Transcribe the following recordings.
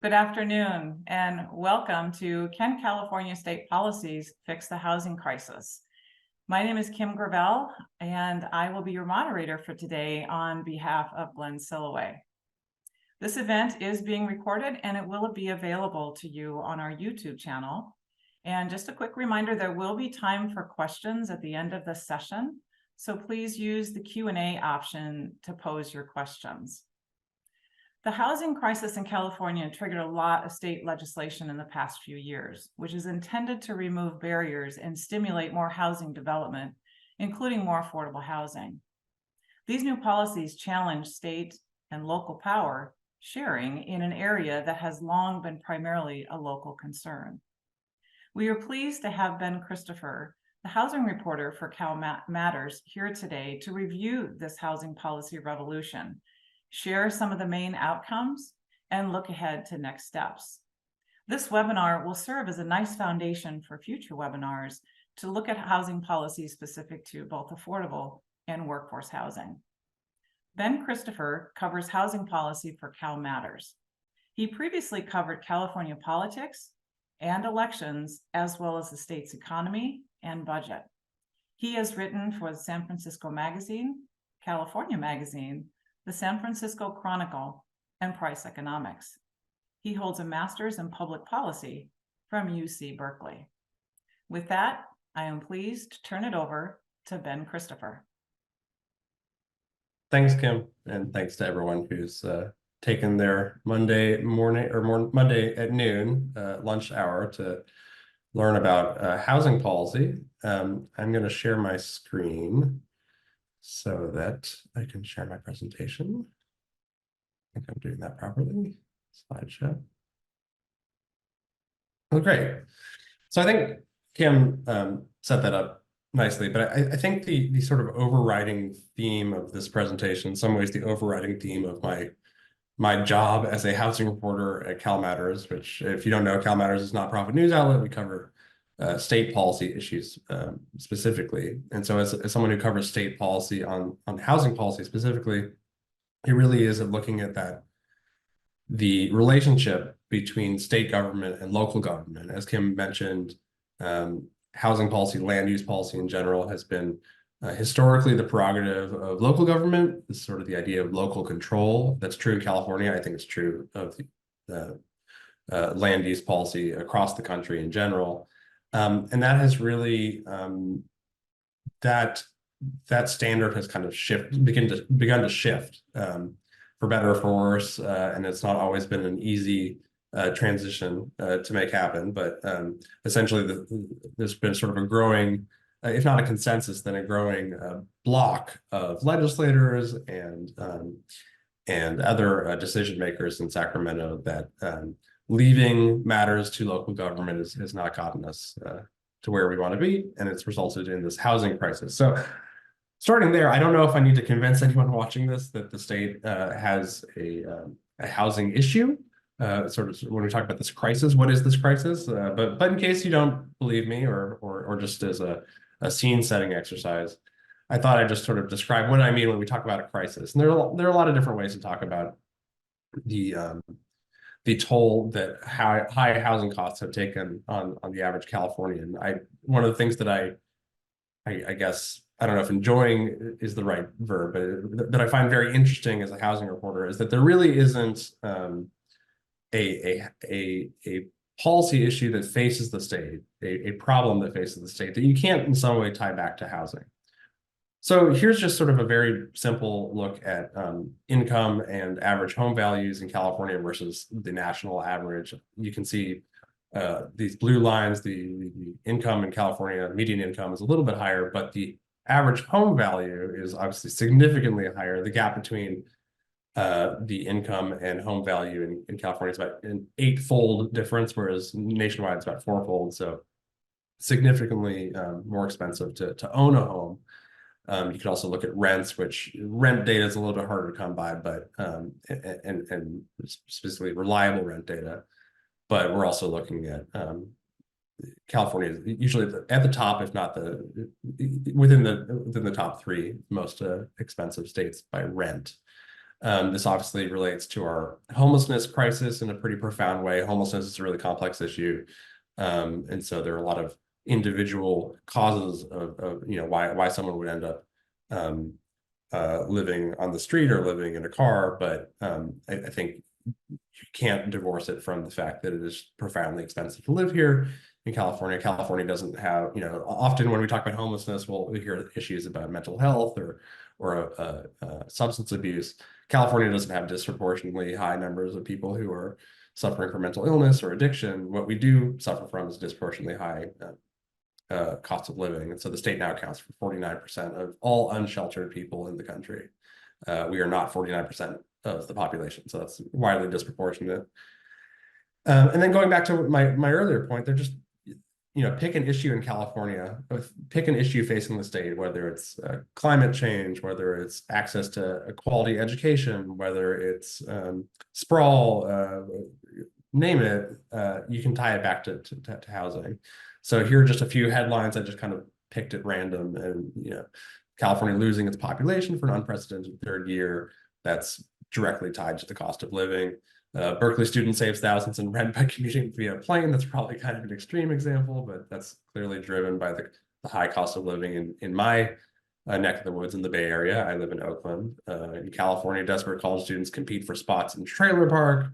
Good afternoon and welcome to Can California State Policies Fix the Housing Crisis? My name is Kim Gravel and I will be your moderator for today on behalf of Glenn Silloway. This event is being recorded and it will be available to you on our YouTube channel. And just a quick reminder, there will be time for questions at the end of the session. So please use the Q&A option to pose your questions. The housing crisis in California triggered a lot of state legislation in the past few years, which is intended to remove barriers and stimulate more housing development, including more affordable housing. These new policies challenge state and local power sharing in an area that has long been primarily a local concern. We are pleased to have Ben Christopher, the housing reporter for Cal Matters, here today to review this housing policy revolution, share some of the main outcomes, and look ahead to next steps. This webinar will serve as a nice foundation for future webinars to look at housing policy specific to both affordable and workforce housing. Ben Christopher covers housing policy for Cal Matters. He previously covered California politics and elections, as well as the state's economy and budget. He has written for the San Francisco Magazine, California Magazine, the San Francisco Chronicle, and Price Economics. He holds a master's in public policy from UC Berkeley. With that, I am pleased to turn it over to Ben Christopher. Thanks, Kim, and thanks to everyone who's taken their Monday morning or Monday at noon lunch hour to learn about housing policy. I'm going to share my screen so that I can share my presentation. I think I'm doing that properly. Slideshow. Oh, great. So I think Kim set that up nicely, but I think the sort of overriding theme of this presentation, in some ways the overriding theme of my job as a housing reporter at Cal Matters, which, if you don't know, Cal Matters is a nonprofit news outlet. We cover state policy issues specifically. And so as someone who covers state policy on housing policy specifically, it really is looking at the relationship between state government and local government. As Kim mentioned, housing policy, land use policy in general has been historically the prerogative of local government. This is sort of the idea of local control. That's true in California. I think it's true of the land use policy across the country in general. And that has really that standard has kind of begun to shift for better or for worse, and it's not always been an easy transition to make happen. But essentially, there's been sort of a growing, if not a consensus, then a growing block of legislators and other decision makers in Sacramento that leaving matters to local government has not gotten us to where we want to be, and it's resulted in this housing crisis. So starting there, I don't know if I need to convince anyone watching this that the state has a housing issue. Sort of when we talk about this crisis, what is this crisis? But in case you don't believe me, or just as a scene setting exercise, I thought I'd just sort of describe what I mean when we talk about a crisis. And there are a lot of different ways to talk about the toll that high housing costs have taken on the average Californian. One of the things that I guess, I don't know if enjoying is the right verb, but that I find very interesting as a housing reporter is that there really isn't a policy issue that faces the state, a problem that faces the state that you can't in some way tie back to housing. So here's just sort of a very simple look at income and average home values in California versus the national average. You can see these blue lines, the income in California, median income is a little bit higher, but the average home value is obviously significantly higher. The gap between the income and home value in California is about an 8-fold difference, whereas nationwide it's about 4-fold. So significantly more expensive to own a home. You can also look at rents, which rent data is a little bit harder to come by, but and specifically reliable rent data. But we're also looking at California is usually at the top, if not within the top 3 most expensive states by rent. This obviously relates to our homelessness crisis in a pretty profound way. Homelessness is a really complex issue. And so there are a lot of individual causes of why someone would end up living on the street or living in a car. But I think you can't divorce it from the fact that it is profoundly expensive to live here in California. California doesn't have, often when we talk about homelessness, we hear issues about mental health or substance abuse. California doesn't have disproportionately high numbers of people who are suffering from mental illness or addiction. What we do suffer from is disproportionately high cost of living. And so the state now accounts for 49% of all unsheltered people in the country. We are not 49% of the population, so that's widely disproportionate. And then going back to my earlier point, they're just, pick an issue in California, pick an issue facing the state, whether it's climate change, whether it's access to a quality education, whether it's sprawl, name it, you can tie it back to housing. So here are just a few headlines I just kind of picked at random. And California losing its population for an unprecedented third year, that's directly tied to the cost of living. Berkeley student saves thousands in rent by commuting via plane. That's probably kind of an extreme example, but that's clearly driven by the high cost of living in my neck of the woods in the Bay Area. I live in Oakland. In California, desperate college students compete for spots in trailer park.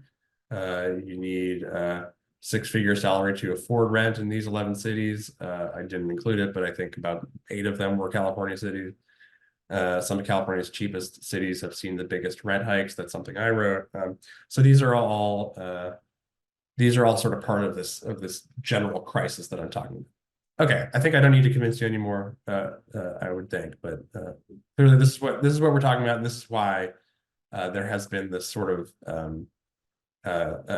You need a six-figure salary to afford rent in these 11 cities. I didn't include it, but I think about 8 of them were California cities. Some of California's cheapest cities have seen the biggest rent hikes. That's something I wrote. So these are all sort of part of this general crisis that I'm talking about. Okay, I think I don't need to convince you anymore. I would think, but clearly this is what we're talking about, and this is why there has been this sort of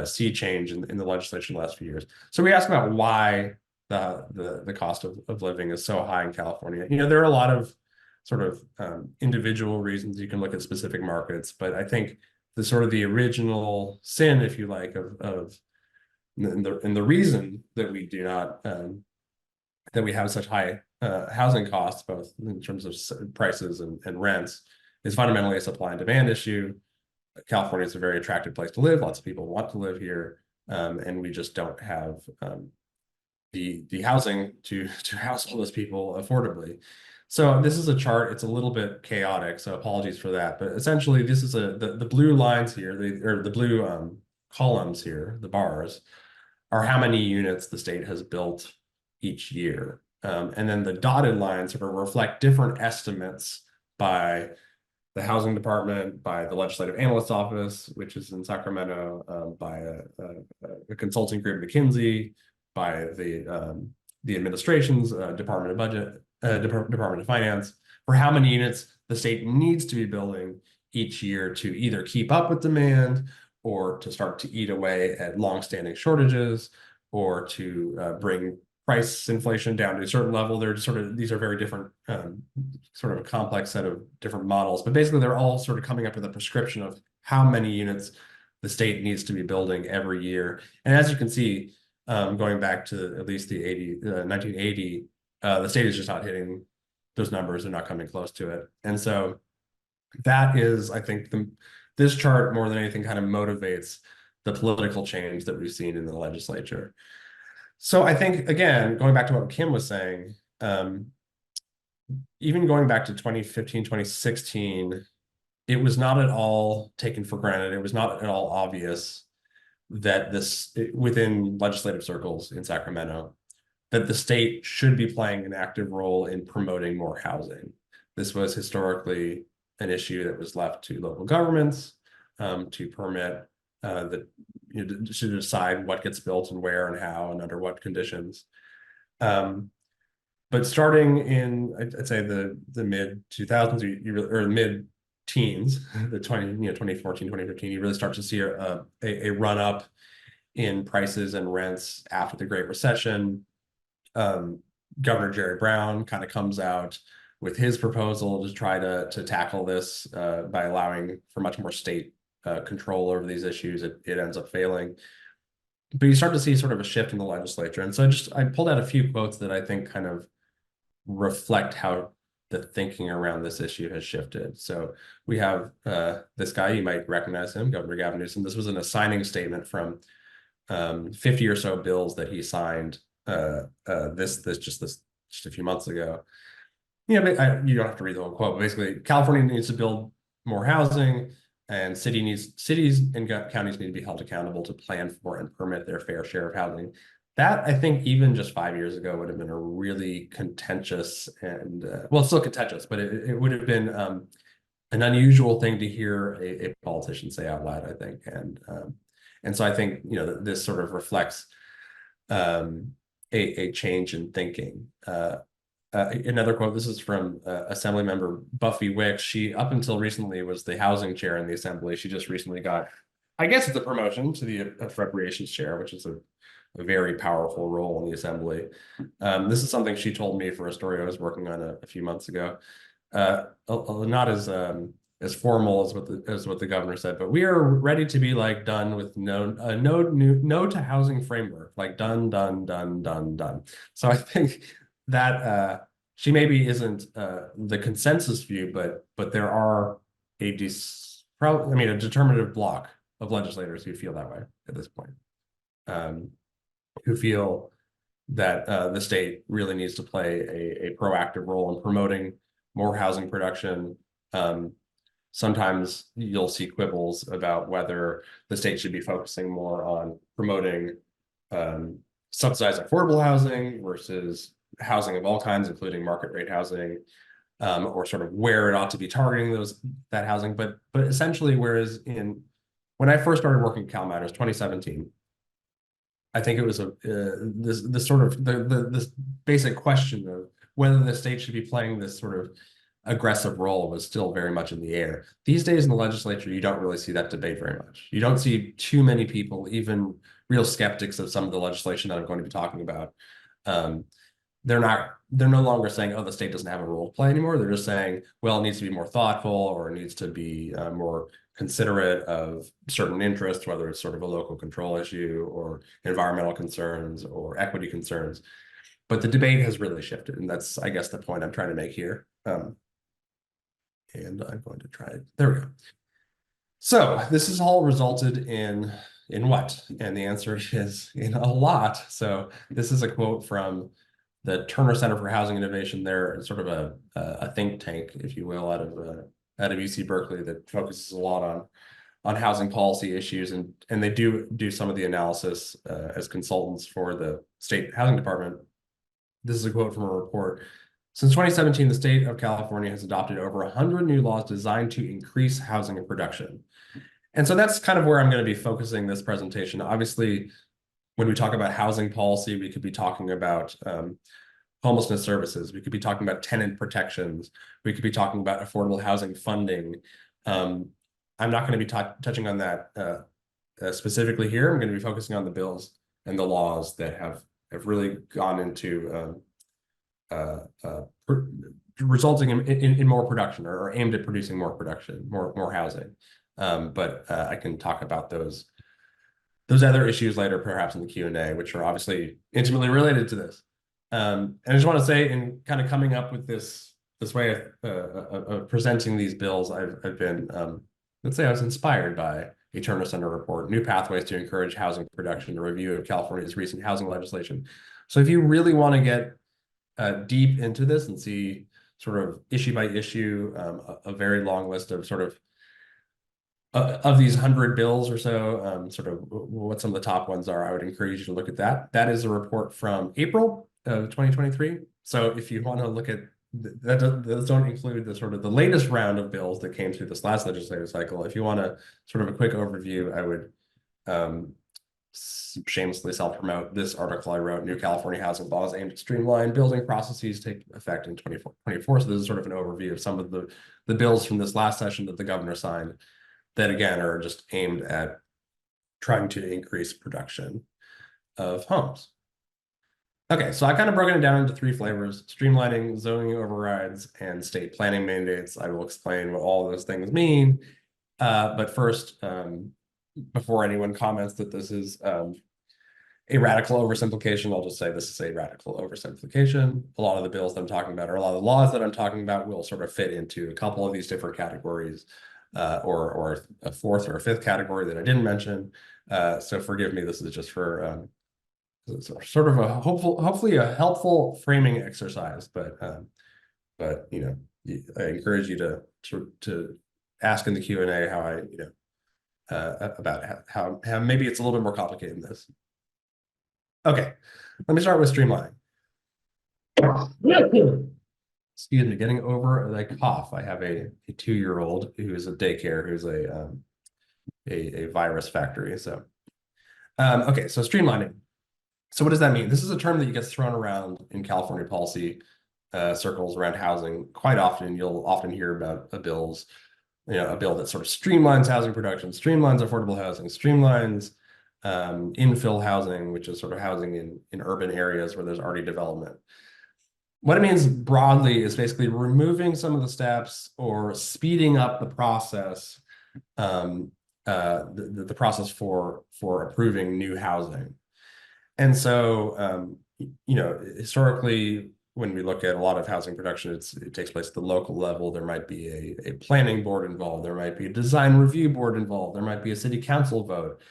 sea change in the legislature in the last few years. So we asked about why the cost of living is so high in California. There are a lot of sort of individual reasons. You can look at specific markets, but I think the original sin, if you like, and the reason that we do not that we have such high housing costs, both in terms of prices and rents, is fundamentally a supply and demand issue. California is a very attractive place to live. Lots of people want to live here, and we just don't have the housing to house all those people affordably. So this is a chart. It's a little bit chaotic, so apologies for that. But essentially, this is the blue lines here, the blue columns here, the bars, are how many units the state has built each year. And then the dotted lines sort of reflect different estimates by the housing department, by the legislative analyst's office, which is in Sacramento, by a consulting group, McKinsey, by the administration's Department of Budget, Department of Finance, for how many units the state needs to be building each year to either keep up with demand or to start to eat away at longstanding shortages or to bring price inflation down to a certain level. These are very different, sort of a complex set of different models, but basically they're all sort of coming up with a prescription of how many units the state needs to be building every year. And as you can see, going back to at least the 1980, the state is just not hitting those numbers. They're not coming close to it. And so that is, I think, this chart more than anything kind of motivates the political change that we've seen in the legislature. So I think, again, going back to what Kim was saying, even going back to 2015, 2016, it was not at all taken for granted. It was not at all obvious that within legislative circles in Sacramento, that the state should be playing an active role in promoting more housing. This was historically an issue that was left to local governments to permit, to decide what gets built and where and how and under what conditions. But starting in, I'd say the mid 2000s or mid teens, the 2014, 2015, you really start to see a run up in prices and rents after the Great Recession. Governor Jerry Brown kind of comes out with his proposal to try to tackle this by allowing for much more state control over these issues. It ends up failing. But you start to see sort of a shift in the legislature. And so I pulled out a few quotes that I think kind of reflect how the thinking around this issue has shifted. So we have this guy, you might recognize him, Governor Gavin Newsom. This was in a signing statement from 50 or so bills that he signed just a few months ago. You know, you don't have to read the whole quote, but basically, California needs to build more housing, and cities and counties need to be held accountable to plan for and permit their fair share of housing. That, I think, even just 5 years ago would have been a really contentious and well, still contentious, but it would have been an unusual thing to hear a politician say out loud, I think. And so I think, you know, this sort of reflects a change in thinking. Another quote, this is from Assembly Member Buffy Wicks. She, up until recently, was the housing chair in the Assembly. She just recently got, I guess it's a promotion to the appropriations chair, which is a very powerful role in the Assembly. This is something she told me for a story I was working on a few months ago. Not as formal as what the governor said, but we are ready to be like done with no to housing framework, like done. So I think that she maybe isn't the consensus view, but there are a determinative block of legislators who feel that way at this point, who feel that the state really needs to play a proactive role in promoting more housing production. Sometimes you'll see quibbles about whether the state should be focusing more on promoting subsidized affordable housing versus housing of all kinds, including market rate housing, or sort of where it ought to be targeting that housing. But essentially, whereas when I first started working at CalMatters, 2017, I think it was this sort of this basic question of whether the state should be playing this sort of aggressive role was still very much in the air. These days in the legislature, you don't really see that debate very much. You don't see too many people, even real skeptics of some of the legislation that I'm going to be talking about. They're no longer saying, oh, the state doesn't have a role to play anymore. They're just saying, well, it needs to be more thoughtful, or it needs to be more considerate of certain interests, whether it's sort of a local control issue or environmental concerns or equity concerns. But the debate has really shifted, and that's, I guess, the point I'm trying to make here. And I'm going to try it. There we go. So this has all resulted in what? And the answer is in a lot. So this is a quote from the Turner Center for Housing Innovation. They're sort of a think tank, if you will, out of UC Berkeley that focuses a lot on housing policy issues, and they do some of the analysis as consultants for the state housing department. This is a quote from a report. Since 2017, the state of California has adopted over 100 new laws designed to increase housing and production. And so that's kind of where I'm going to be focusing this presentation. Obviously, when we talk about housing policy, we could be talking about homelessness services. We could be talking about tenant protections. We could be talking about affordable housing funding. I'm not going to be touching on that specifically here. I'm going to be focusing on the bills and the laws that have really gone into resulting in more production, or aimed at producing more production, more housing. But I can talk about those other issues later, perhaps in the Q&A, which are obviously intimately related to this. And I just want to say, in kind of coming up with this way of presenting these bills, I've been, let's say I was inspired by a Turner Center report, New Pathways to Encourage Housing Production, a review of California's recent housing legislation. So if you really want to get deep into this and see sort of issue by issue, a very long list of sort of these 100 bills or so, sort of what some of the top ones are, I would encourage you to look at that. That is a report from April of 2023. So if you want to look at those, don't include the sort of the latest round of bills that came through this last legislative cycle. If you want a sort of a quick overview, I would shamelessly self-promote this article I wrote, New California Housing Laws Aimed at Streamline Building Processes Take Effect in 2024. So this is sort of an overview of some of the bills from this last session that the governor signed that, again, are just aimed at trying to increase production of homes. Okay, so I kind of broken it down into three flavors: streamlining, zoning overrides, and state planning mandates. I will explain what all those things mean. But first, before anyone comments that this is a radical oversimplification, I'll just say this is a radical oversimplification. A lot of the bills that I'm talking about, or a lot of the laws that I'm talking about, will sort of fit into a couple of these different categories, or a fourth or a fifth category that I didn't mention. So forgive me, this is just for sort of a hopefully a helpful framing exercise, but you know, I encourage you to ask in the Q&A how I, about how maybe it's a little bit more complicated than this. Okay, let me start with streamlining. Excuse me, getting over the cough. I have a 2-year-old who is at daycare, who's a virus factory. So, okay, so streamlining. So what does that mean? This is a term that gets thrown around in California policy circles around housing quite often. You'll often hear about a bill that sort of streamlines housing production, streamlines affordable housing, streamlines infill housing, which is sort of housing in urban areas where there's already development. What it means broadly is basically removing some of the steps or speeding up the process, the process for approving new housing. And so, historically, when we look at a lot of housing production, it takes place at the local level. There might be a planning board involved. There might be a design review board involved. There might be a city council vote.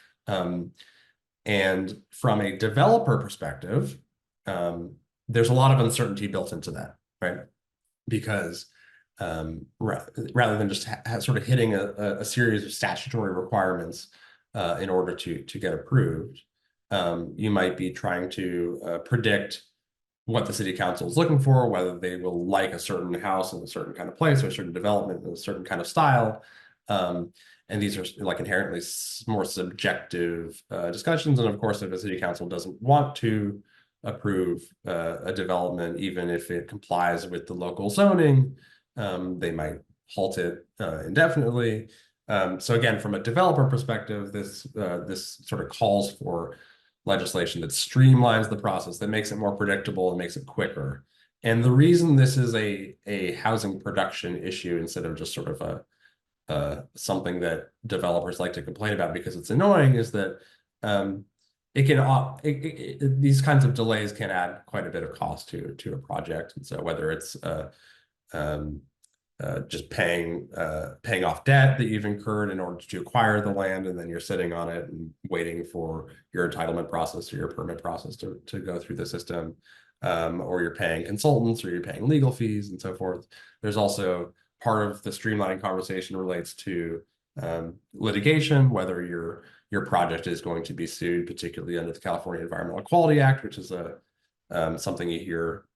And from a developer perspective, there's a lot of uncertainty built into that, right? Because rather than just sort of hitting a series of statutory requirements in order to get approved, you might be trying to predict what the city council is looking for, whether they will like a certain house in a certain kind of place or a certain development in a certain kind of style. And these are like inherently more subjective discussions. And of course, if a city council doesn't want to approve a development, even if it complies with the local zoning, they might halt it indefinitely. So again, from a developer perspective, this sort of calls for legislation that streamlines the process, that makes it more predictable and makes it quicker. And the reason this is a housing production issue instead of just sort of something that developers like to complain about because it's annoying is that these kinds of delays can add quite a bit of cost to a project. And so whether it's just paying off debt that you've incurred in order to acquire the land, and then you're sitting on it and waiting for your entitlement process or your permit process to go through the system, or you're paying consultants or you're paying legal fees and so forth. There's also part of the streamlining conversation relates to litigation, whether your project is going to be sued, particularly under the California Environmental Quality Act, which is something you hear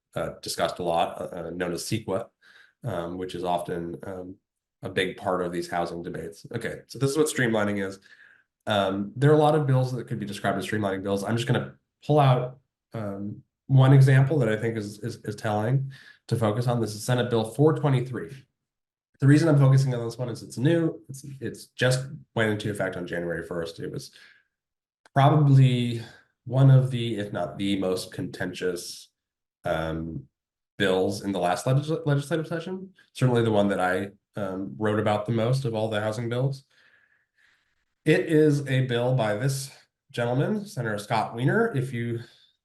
discussed a lot, known as CEQA. Which is often a big part of these housing debates. Okay, so this is what streamlining is. There are a lot of bills that could be described as streamlining bills. I'm just going to pull out one example that I think is telling to focus on. This is Senate Bill 423. The reason I'm focusing on this one is it's new. It's just went into effect on January 1st. It was probably one of the, if not the most contentious bills in the last legislative session. Certainly the one that I wrote about the most of all the housing bills. It is a bill by this gentleman, Senator Scott Wiener. If you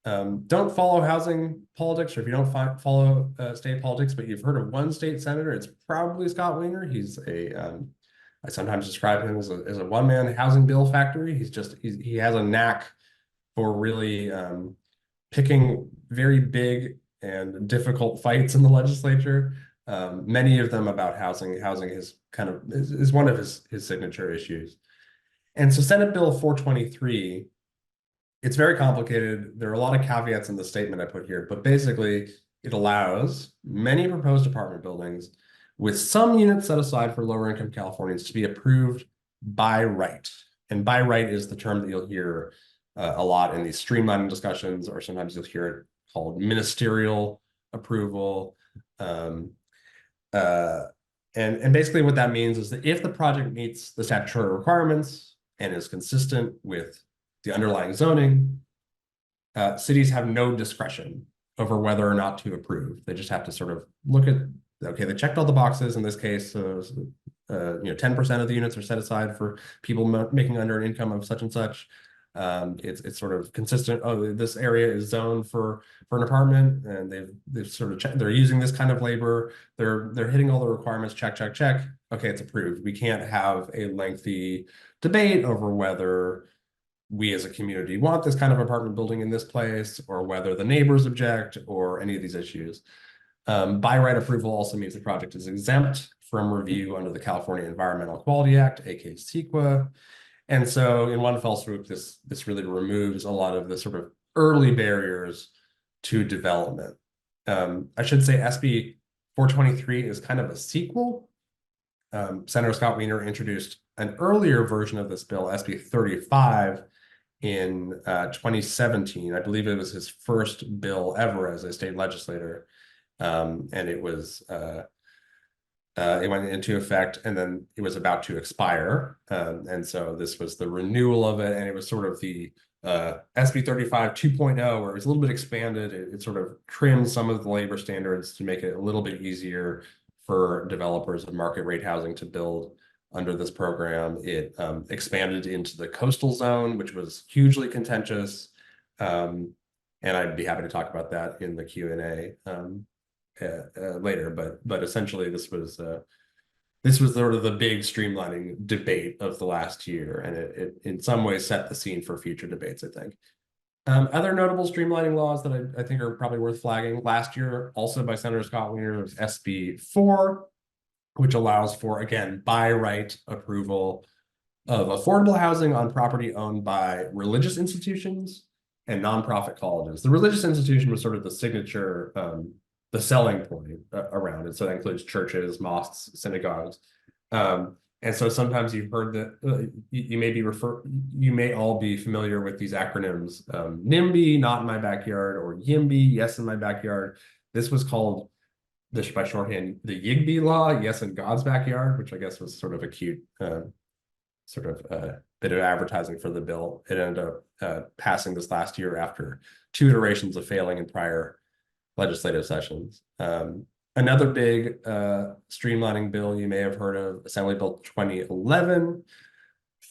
don't follow housing politics, or if you don't follow state politics, but you've heard of one state senator, it's probably Scott Wiener. He's I sometimes describe him as a one-man housing bill factory. He has a knack for really picking very big and difficult fights in the legislature. Many of them about housing. Housing is one of his signature issues. And so Senate Bill 423, it's very complicated. There are a lot of caveats in the statement I put here, but basically it allows many proposed apartment buildings with some units set aside for lower income Californians to be approved by right. And by right is the term that you'll hear a lot in these streamlining discussions, or sometimes you'll hear it called ministerial approval. And basically what that means is that if the project meets the statutory requirements and is consistent with the underlying zoning, cities have no discretion over whether or not to approve. They just have to sort of look at, okay, they checked all the boxes. In this case, 10% of the units are set aside for people making under an income of such and such. It's sort of consistent. Oh, this area is zoned for an apartment, and they've sort of they're using this kind of labor. They're hitting all the requirements. Check, check, check. Okay, it's approved. We can't have a lengthy debate over whether we as a community want this kind of apartment building in this place, or whether the neighbors object, or any of these issues. By right approval also means the project is exempt from review under the California Environmental Quality Act, aka CEQA. And so in one fell swoop, this really removes a lot of the sort of early barriers to development. I should say SB 423 is kind of a sequel. Senator Scott Wiener introduced an earlier version of this bill, SB 35, in 2017. I believe it was his first bill ever as a state legislator. And it went into effect, and then it was about to expire. And so this was the renewal of it, and it was sort of the SB 35 2.0, where it was a little bit expanded. It sort of trimmed some of the labor standards to make it a little bit easier for developers of market rate housing to build under this program. It expanded into the coastal zone, which was hugely contentious. And I'd be happy to talk about that in the Q&A later, but essentially this was sort of the big streamlining debate of the last year, and it in some ways set the scene for future debates, I think. Other notable streamlining laws that I think are probably worth flagging last year, also by Senator Scott Wiener, was SB 4, which allows for, again, by right approval of affordable housing on property owned by religious institutions and nonprofit colleges. The religious institution was sort of the signature, the selling point around it. So that includes churches, mosques, synagogues. And so sometimes you've heard that you may all be familiar with these acronyms, NIMBY, not in my backyard, or YIMBY, yes in my backyard. This was called, by shorthand, the YIGBY law, yes in God's backyard, which I guess was sort of a cute sort of bit of advertising for the bill. It ended up passing this last year after 2 iterations of failing in prior legislative sessions. Another big streamlining bill you may have heard of, Assembly Bill 2011,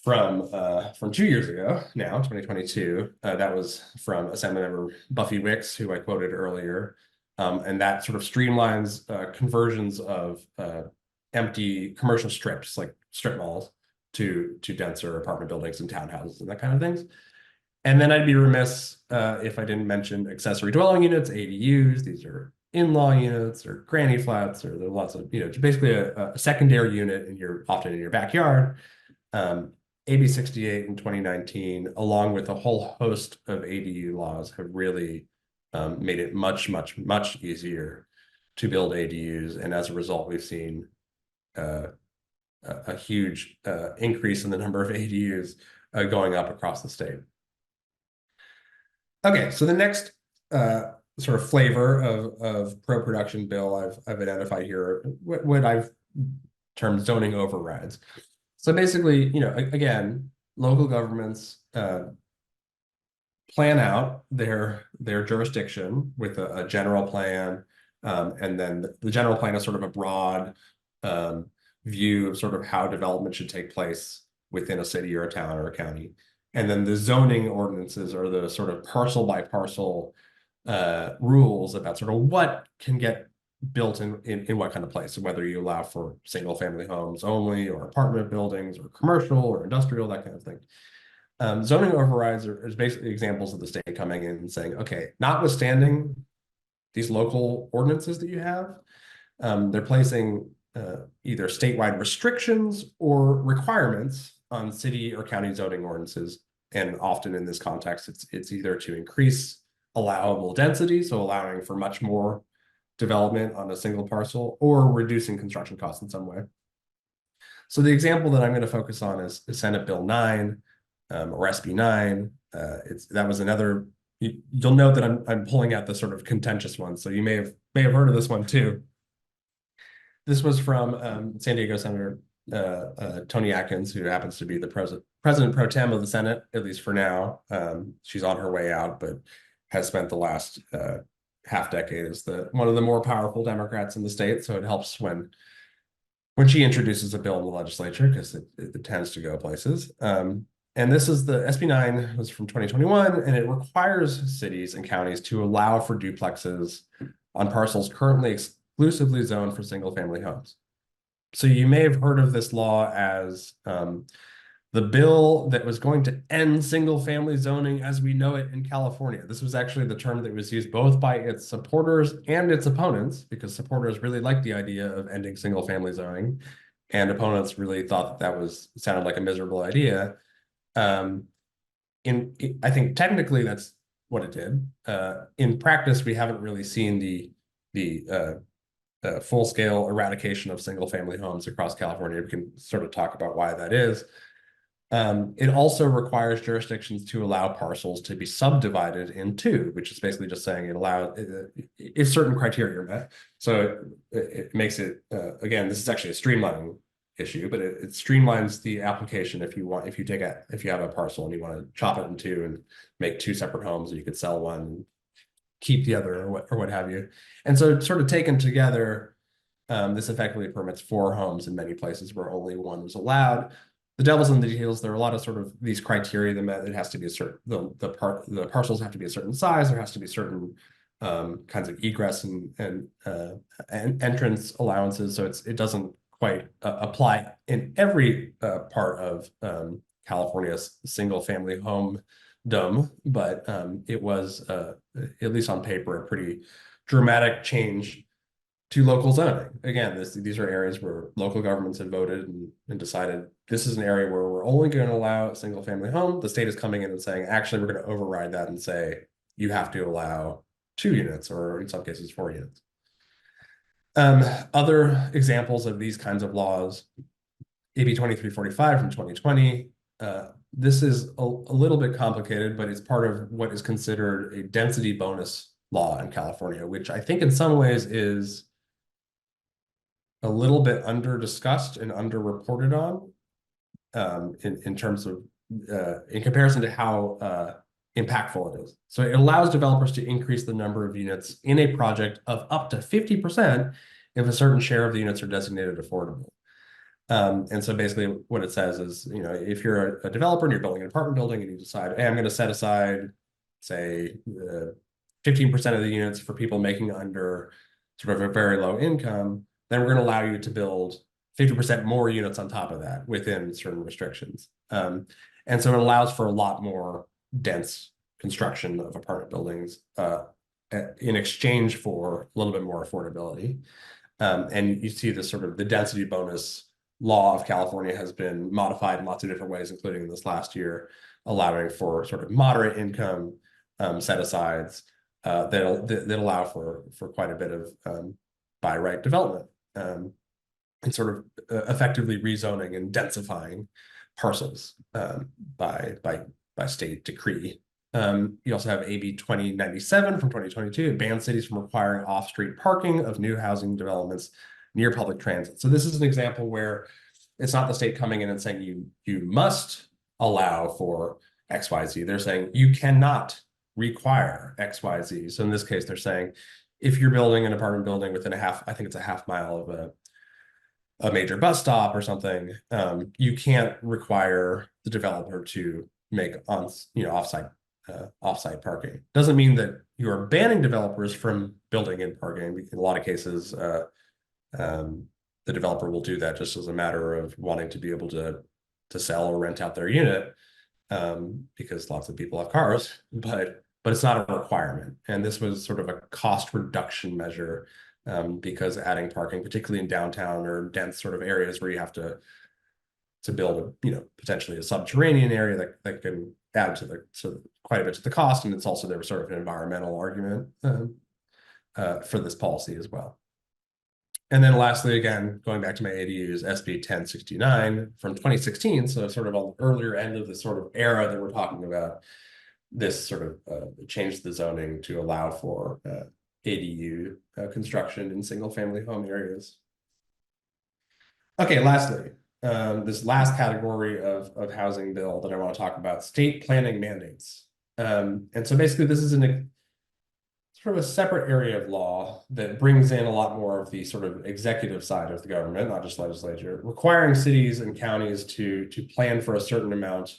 from 2 years ago now, 2022. That was from Assemblymember Buffy Wicks, who I quoted earlier. And that sort of streamlines conversions of empty commercial strips, like strip malls, to denser apartment buildings and townhouses and that kind of things. And then I'd be remiss if I didn't mention accessory dwelling units, ADUs. These are in-law units or granny flats, or there are lots of, basically a secondary unit often in your backyard. AB 68 in 2019, along with a whole host of ADU laws, have really made it much, much, much easier to build ADUs. And as a result, we've seen a huge increase in the number of ADUs going up across the state. Okay, so the next sort of flavor of pro-production bill I've identified here, what I've termed zoning overrides. So basically, again, local governments plan out their jurisdiction with a general plan, and then the general plan is sort of a broad view of sort of how development should take place within a city or a town or a county. And then the zoning ordinances are the sort of parcel by parcel rules about sort of what can get built in what kind of place, whether you allow for single family homes only, or apartment buildings, or commercial or industrial, that kind of thing. Zoning overrides are basically examples of the state coming in and saying, okay, notwithstanding these local ordinances that you have, they're placing either statewide restrictions or requirements on city or county zoning ordinances. And often in this context, it's either to increase allowable density, so allowing for much more development on a single parcel, or reducing construction costs in some way. So the example that I'm going to focus on is Senate Bill 9, or SB 9. That was another. You'll note that I'm pulling out the sort of contentious one, so you may have heard of this one too. This was from San Diego Senator Toni Atkins, who happens to be the president pro tem of the Senate, at least for now. She's on her way out, but has spent the last half decade as one of the more powerful Democrats in the state. So it helps when she introduces a bill in the legislature, because it tends to go places. And this is the SB 9 was from 2021, and it requires cities and counties to allow for duplexes on parcels currently exclusively zoned for single family homes. So you may have heard of this law as the bill that was going to end single family zoning as we know it in California. This was actually the term that was used both by its supporters and its opponents, because supporters really liked the idea of ending single family zoning, and opponents really thought that was sounded like a miserable idea. I think technically that's what it did. In practice, we haven't really seen the full-scale eradication of single-family homes across California. We can sort of talk about why that is. It also requires jurisdictions to allow parcels to be subdivided in two, which is basically just saying it allows if certain criteria are met. So it makes it again, this is actually a streamlining issue, but it streamlines the application if you have a parcel and you want to chop it in two and make two separate homes, you could sell one, keep the other, or what have you. And so sort of taken together, this effectively permits 4 homes in many places where only one was allowed. The devil's in the details. There are a lot of sort of these criteria that met. It has to be a certain the parcels have to be a certain size. There has to be certain kinds of egress and entrance allowances. So it doesn't quite apply in every part of California's single family home dome, but it was at least on paper a pretty dramatic change to local zoning. Again, these are areas where local governments have voted and decided this is an area where we're only going to allow a single family home. The state is coming in and saying, actually, we're going to override that and say you have to allow 2 units, or in some cases 4 units. Other examples of these kinds of laws, AB 2345 from 2020. This is a little bit complicated, but it's part of what is considered a density bonus law in California, which I think in some ways is a little bit under discussed and underreported on in terms of in comparison to how impactful it is. So it allows developers to increase the number of units in a project of up to 50% if a certain share of the units are designated affordable. And so basically what it says is, you know, if you're a developer and you're building an apartment building and you decide, hey, I'm going to set aside, say, 15% of the units for people making under sort of a very low income, then we're going to allow you to build 50% more units on top of that within certain restrictions. And so it allows for a lot more dense construction of apartment buildings in exchange for a little bit more affordability. And you see this sort of the density bonus law of California has been modified in lots of different ways, including in this last year, allowing for sort of moderate income set-asides that allow for quite a bit of by right development and sort of effectively rezoning and densifying parcels by state decree. You also have AB 2097 from 2022. It bans cities from requiring off-street parking of new housing developments near public transit. So this is an example where it's not the state coming in and saying you must allow for XYZ. They're saying you cannot require XYZ. So in this case, they're saying if you're building an apartment building within I think it's a half mile of a major bus stop or something, you can't require the developer to make offsite parking. Doesn't mean that you're banning developers from building in parking. In a lot of cases, the developer will do that just as a matter of wanting to be able to sell or rent out their unit, because lots of people have cars, but it's not a requirement. And this was sort of a cost reduction measure, because adding parking, particularly in downtown or dense sort of areas where you have to build potentially a subterranean area that can add to quite a bit to the cost, and it's also there was sort of an environmental argument for this policy as well. And then lastly, again, going back to my ADUs, SB 1069 from 2016, so sort of on the earlier end of the sort of era that we're talking about, this sort of changed the zoning to allow for ADU construction in single family home areas. Okay, lastly, this last category of housing bill that I want to talk about, state planning mandates. And so basically this is sort of a separate area of law that brings in a lot more of the sort of executive side of the government, not just legislature, requiring cities and counties to plan for a certain amount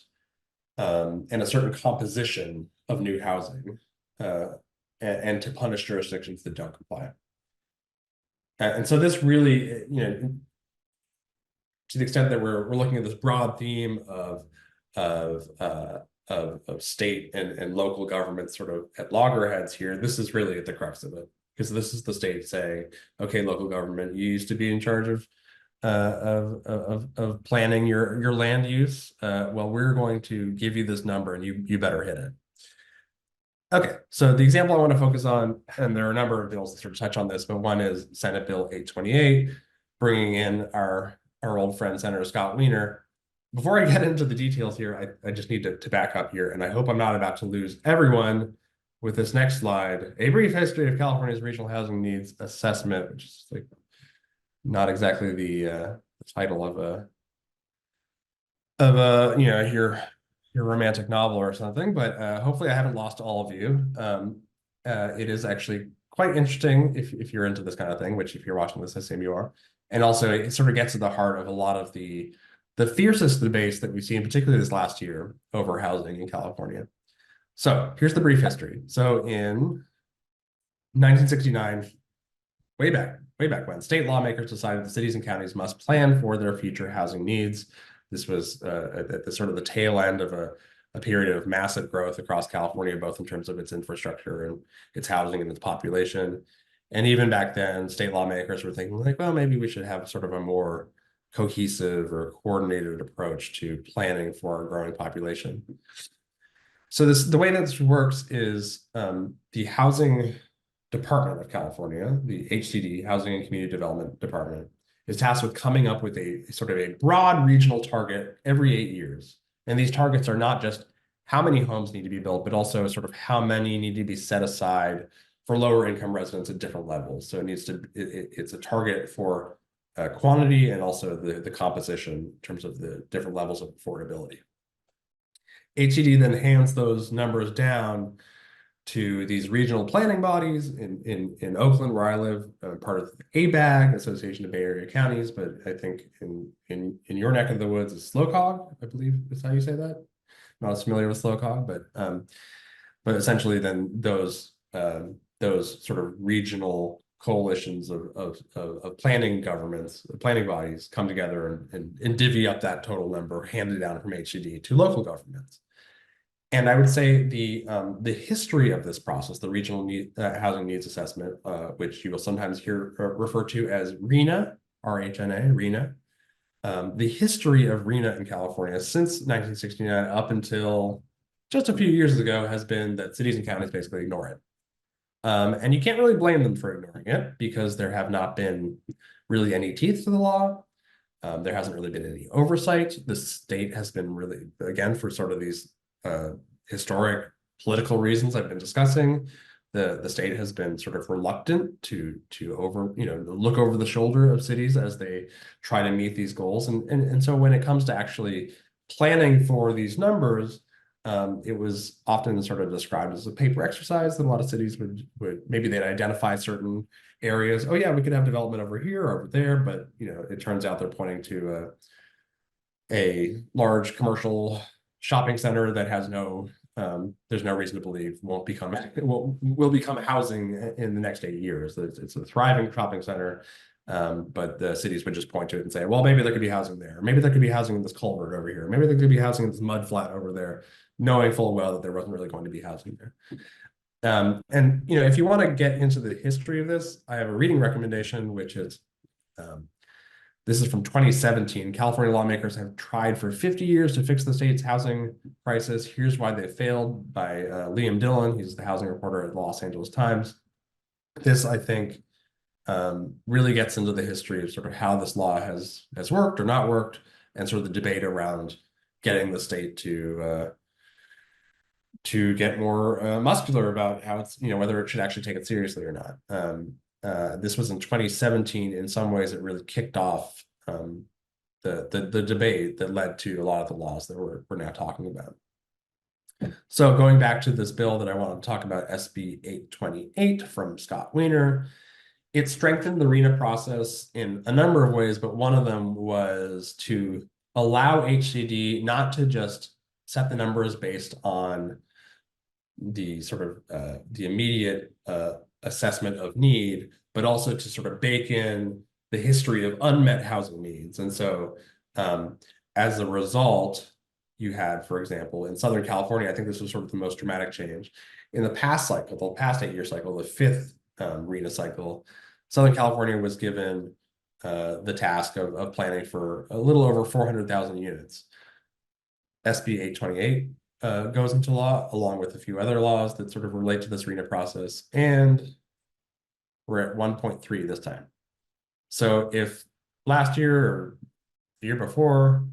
and a certain composition of new housing, and to punish jurisdictions that don't comply. And so this really, to the extent that we're looking at this broad theme of state and local government sort of at loggerheads here, this is really at the crux of it, because this is the state saying, okay, local government, you used to be in charge of planning your land use. Well, we're going to give you this number, and you better hit it. Okay, so the example I want to focus on, and there are a number of bills that sort of touch on this, but one is Senate Bill 828, bringing in our old friend Senator Scott Wiener. Before I get into the details here, I just need to back up here, and I hope I'm not about to lose everyone with this next slide. A brief history of California's regional housing needs assessment, which is like not exactly the title of your romantic novel or something, but hopefully I haven't lost all of you. It is actually quite interesting if you're into this kind of thing, which if you're watching this, I assume you are. And also it sort of gets to the heart of a lot of the fiercest debates that we've seen, particularly this last year, over housing in California. So here's the brief history. So in 1969, way back when, state lawmakers decided the cities and counties must plan for their future housing needs. This was at the sort of the tail end of a period of massive growth across California, both in terms of its infrastructure and its housing and its population. And even back then, state lawmakers were thinking like, well, maybe we should have sort of a more cohesive or coordinated approach to planning for our growing population. So the way that this works is the Housing Department of California, the HCD, Housing and Community Development Department, is tasked with coming up with a sort of a broad regional target every 8 years. And these targets are not just how many homes need to be built, but also sort of how many need to be set aside for lower income residents at different levels. So it's a target for quantity and also the composition in terms of the different levels of affordability. HCD then hands those numbers down to these regional planning bodies in Oakland, where I live, part of the ABAG, Association of Bay Area Counties, but I think in your neck of the woods is SLOCOG, I believe is how you say that. I'm not as familiar with SLOCOG, but essentially then those sort of regional coalitions of planning governments, planning bodies come together and divvy up that total number handed down from HCD to local governments. And I would say the history of this process, the Regional Housing Needs Assessment, which you will sometimes hear referred to as RHNA, R-H-N-A, RHNA. The history of RHNA in California since 1969 up until just a few years ago has been that cities and counties basically ignore it. And you can't really blame them for ignoring it because there have not been really any teeth to the law. There hasn't really been any oversight. The state has been really, again, for sort of these historic political reasons I've been discussing, the state has been sort of reluctant to look over the shoulder of cities as they try to meet these goals. And so when it comes to actually planning for these numbers, it was often sort of described as a paper exercise that a lot of cities would maybe they'd identify certain areas. Oh yeah, we could have development over here or over there, but it turns out they're pointing to a large commercial shopping center that has there's no reason to believe will become housing in the next 8 years. It's a thriving shopping center, but the cities would just point to it and say, well, maybe there could be housing there. Maybe there could be housing in this culvert over here. Maybe there could be housing in this mud flat over there, knowing full well that there wasn't really going to be housing there. And if you want to get into the history of this, I have a reading recommendation, which is this is from 2017. California lawmakers have tried for 50 years to fix the state's housing crisis. Here's why they failed, by Liam Dillon. He's the housing reporter at the Los Angeles Times. This, I think, really gets into the history of sort of how this law has worked or not worked, and sort of the debate around getting the state to get more muscular about how it's, whether it should actually take it seriously or not. This was in 2017. In some ways, it really kicked off the debate that led to a lot of the laws that we're now talking about. So going back to this bill that I want to talk about, SB 828 from Scott Wiener, it strengthened the RHNA process in a number of ways, but one of them was to allow HCD not to just set the numbers based on the sort of the immediate assessment of need, but also to sort of bake in the history of unmet housing needs. And so as a result, you had, for example, in Southern California, I think this was sort of the most dramatic change. In the past cycle, the past 8-year cycle, the fifth RHNA cycle, Southern California was given the task of planning for a little over 400,000 units. SB 828 goes into law, along with a few other laws that sort of relate to this RHNA process. And we're at 1.3 this time. So if last year or the year before,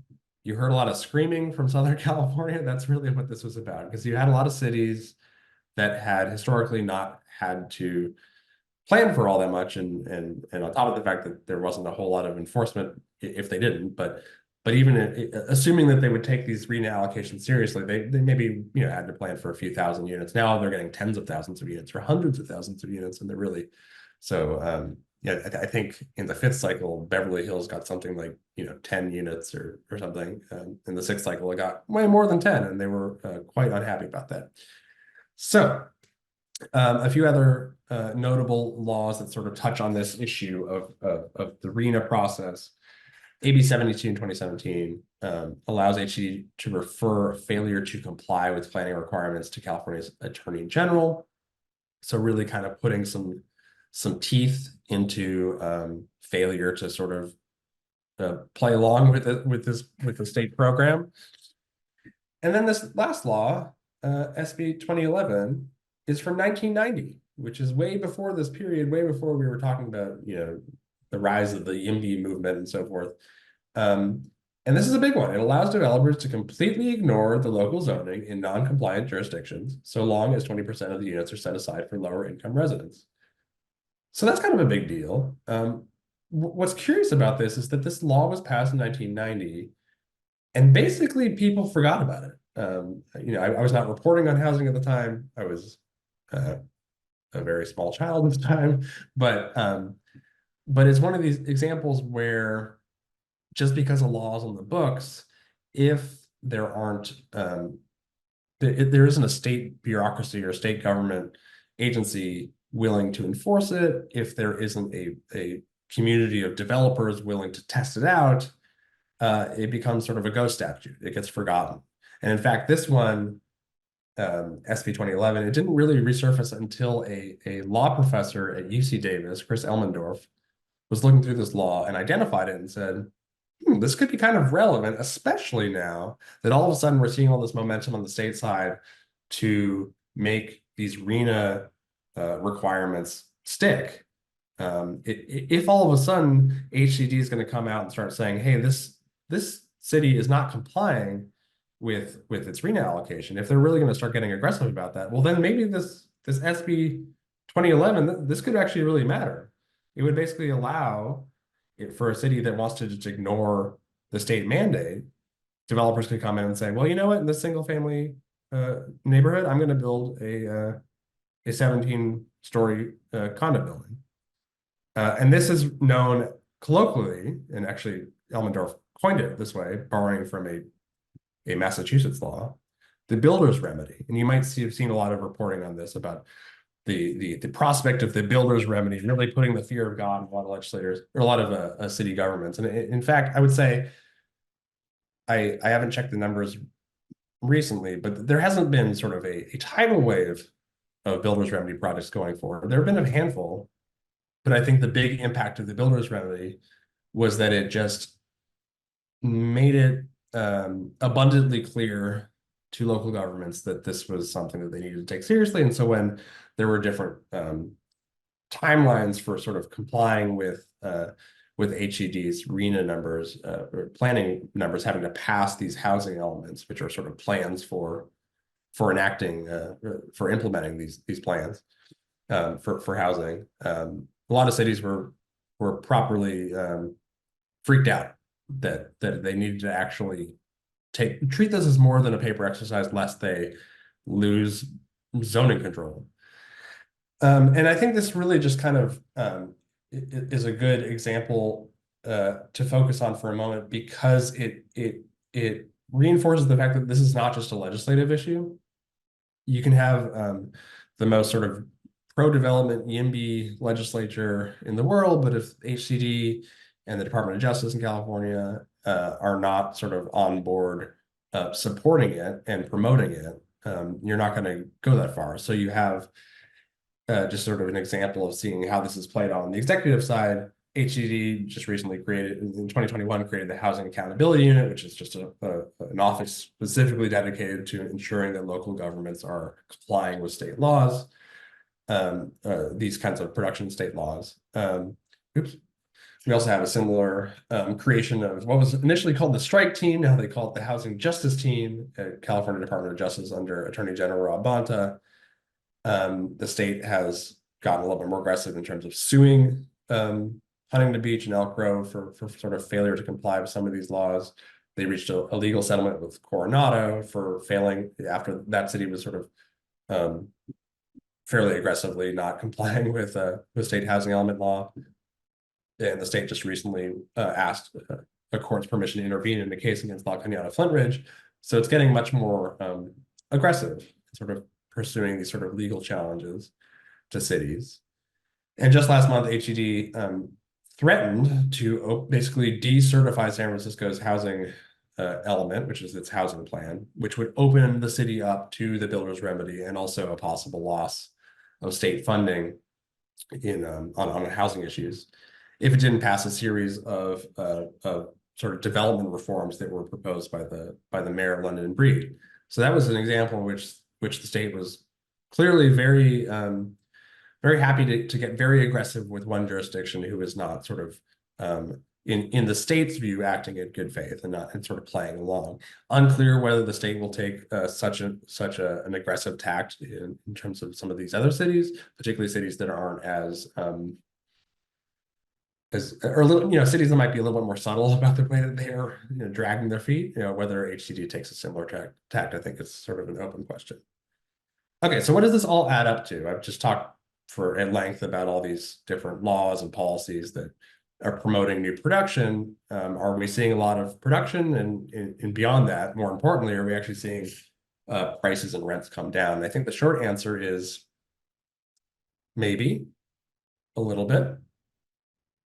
you heard a lot of screaming from Southern California, that's really what this was about, because you had a lot of cities that had historically not had to plan for all that much, and on top of the fact that there wasn't a whole lot of enforcement if they didn't, but even assuming that they would take these RHNA allocations seriously, they maybe had to plan for a few thousand units. Now they're getting tens of thousands of units or hundreds of thousands of units, and they're really so. Yeah, I think in the fifth cycle, Beverly Hills got something like 10 units or something. In the sixth cycle, it got way more than 10, and they were quite unhappy about that. So a few other notable laws that sort of touch on this issue of the RHNA process. AB 72 in 2017 allows HCD to refer failure to comply with planning requirements to California's Attorney General. So really kind of putting some teeth into failure to sort of play along with it with the state program. And then this last law, SB 2011, is from 1990, which is way before this period, way before we were talking about the rise of the YIMBY movement and so forth. And this is a big one. It allows developers to completely ignore the local zoning in non-compliant jurisdictions, so long as 20% of the units are set aside for lower income residents. So that's kind of a big deal. What's curious about this is that this law was passed in 1990, and basically people forgot about it. I was not reporting on housing at the time. I was a very small child at the time, but it's one of these examples where just because a law is on the books, if there aren't there isn't a state bureaucracy or state government agency willing to enforce it, if there isn't a community of developers willing to test it out, it becomes sort of a ghost statute. It gets forgotten. And in fact, this one, SB 2011, it didn't really resurface until a law professor at UC Davis, Chris Elmendorf, was looking through this law and identified it and said, this could be kind of relevant, especially now that all of a sudden we're seeing all this momentum on the state side to make these RHNA requirements stick. If all of a sudden HCD is going to come out and start saying, hey, this city is not complying with its RHNA allocation, if they're really going to start getting aggressive about that, well, then maybe this SB 2011, this could actually really matter. It would basically allow it for a city that wants to just ignore the state mandate. Developers could come in and say, well, you know what, in this single family neighborhood, I'm going to build a 17-story condo building. And this is known colloquially, and actually Elmendorf coined it this way, borrowing from a Massachusetts law, the builder's remedy. And you might have seen a lot of reporting on this about the prospect of the builder's remedy really putting the fear of God in a lot of legislators or a lot of city governments. And in fact, I would say, I haven't checked the numbers recently, but there hasn't been sort of a tidal wave of builder's remedy projects going forward. There have been a handful, but I think the big impact of the builder's remedy was that it just made it abundantly clear to local governments that this was something that they needed to take seriously. And so when there were different timelines for sort of complying with HCD's RHNA numbers, or planning numbers, having to pass these housing elements, which are sort of plans for enacting, for implementing these plans for housing. A lot of cities were properly freaked out that they needed to actually treat this as more than a paper exercise, lest they lose zoning control. And I think this really just kind of is a good example to focus on for a moment, because it reinforces the fact that this is not just a legislative issue. You can have the most sort of pro-development YIMBY legislature in the world, but if HCD and the Department of Justice in California are not sort of on board supporting it and promoting it, you're not going to go that far. So you have just sort of an example of seeing how this is played on the executive side. HCD just recently created, in 2021, created the Housing Accountability Unit, which is just an office specifically dedicated to ensuring that local governments are complying with state laws, these kinds of production state laws. Oops. We also have a similar creation of what was initially called the Strike Team. Now they call it the Housing Justice Team at California Department of Justice under Attorney General Rob Bonta. The state has gotten a little bit more aggressive in terms of suing Huntington Beach and Elk Grove for sort of failure to comply with some of these laws. They reached a legal settlement with Coronado for failing after that city was sort of fairly aggressively not complying with state housing element law. And the state just recently asked a court's permission to intervene in the case against La Cañada Flint Ridge. So it's getting much more aggressive, sort of pursuing these sort of legal challenges to cities. And just last month, HCD threatened to basically decertify San Francisco's housing element, which is its housing plan, which would open the city up to the builder's remedy and also a possible loss of state funding in on housing issues if it didn't pass a series of sort of development reforms that were proposed by the mayor of London Breed. So that was an example in which the state was clearly very very happy to get very aggressive with one jurisdiction who is not sort of in the state's view acting in good faith and not and sort of playing along. Unclear whether the state will take such an aggressive tact in terms of some of these other cities, particularly cities that aren't as or a little, cities that might be a little bit more subtle about the way that they are, dragging their feet. Whether HCD takes a similar tact, I think it's sort of an open question. Okay, so what does this all add up to? I've just talked at length about all these different laws and policies that are promoting new production. Are we seeing a lot of production? And beyond that, more importantly, are we actually seeing prices and rents come down? And I think the short answer is maybe a little bit,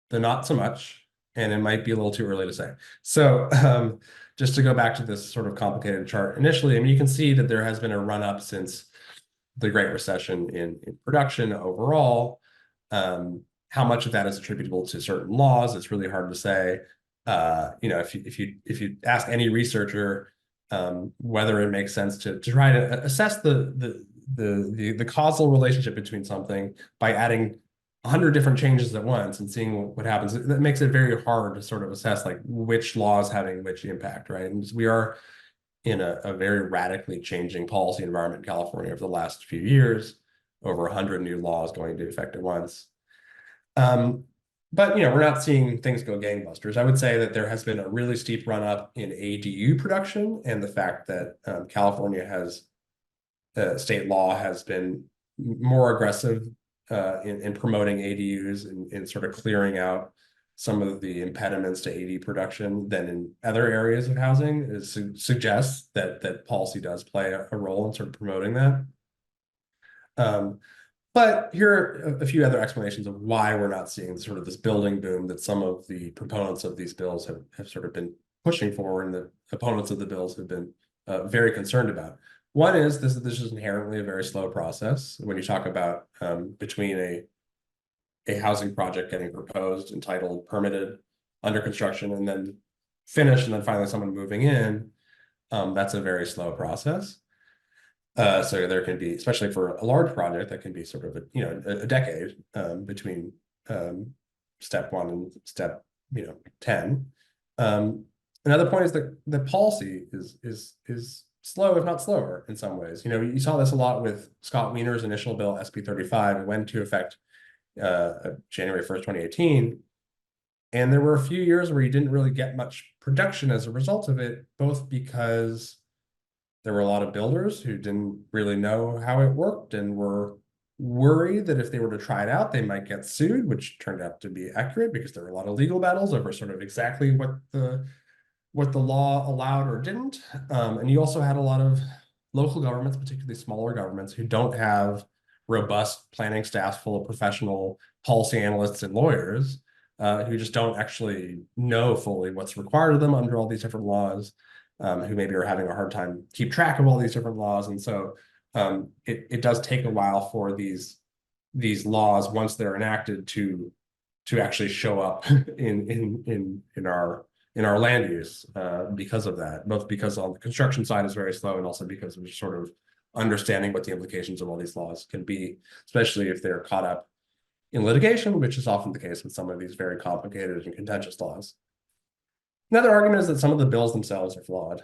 but not so much. And it might be a little too early to say. So just to go back to this sort of complicated chart initially, I mean, you can see that there has been a run up since the Great Recession in production overall. How much of that is attributable to certain laws? It's really hard to say. If you ask any researcher whether it makes sense to try to assess the causal relationship between something by adding 100 different changes at once and seeing what happens, that makes it very hard to sort of assess like which law is having which impact, right? And we are in a very radically changing policy environment in California over the last few years, over 100 new laws going into effect at once. But we're not seeing things go gangbusters. I would say that there has been a really steep run up in ADU production, and the fact that California has state law has been more aggressive in promoting ADUs and sort of clearing out some of the impediments to AD production than in other areas of housing suggests that policy does play a role in sort of promoting that. But here are a few other explanations of why we're not seeing sort of this building boom that some of the proponents of these bills have sort of been pushing for, and the opponents of the bills have been very concerned about. One is this is inherently a very slow process. When you talk about between a housing project getting proposed, entitled, permitted, under construction, and then finished, and then finally someone moving in, that's a very slow process. So there can be, especially for a large project, that can be sort of a decade between step one and step 10. Another point is that the policy is slow, if not slower, in some ways. You saw this a lot with Scott Wiener's initial bill, SB 35. It went into effect January 1st, 2018. And there were a few years where you didn't really get much production as a result of it, both because there were a lot of builders who didn't really know how it worked and were worried that if they were to try it out, they might get sued, which turned out to be accurate because there were a lot of legal battles over sort of exactly what what the law allowed or didn't. And you also had a lot of local governments, particularly smaller governments, who don't have robust planning staffs full of professional policy analysts and lawyers, who just don't actually know fully what's required of them under all these different laws, who maybe are having a hard time keep track of all these different laws. And so it does take a while for these laws, once they're enacted, to actually show up in our land use, because of that, both because on the construction side is very slow, and also because of sort of understanding what the implications of all these laws can be, especially if they're caught up in litigation, which is often the case with some of these very complicated and contentious laws. Another argument is that some of the bills themselves are flawed.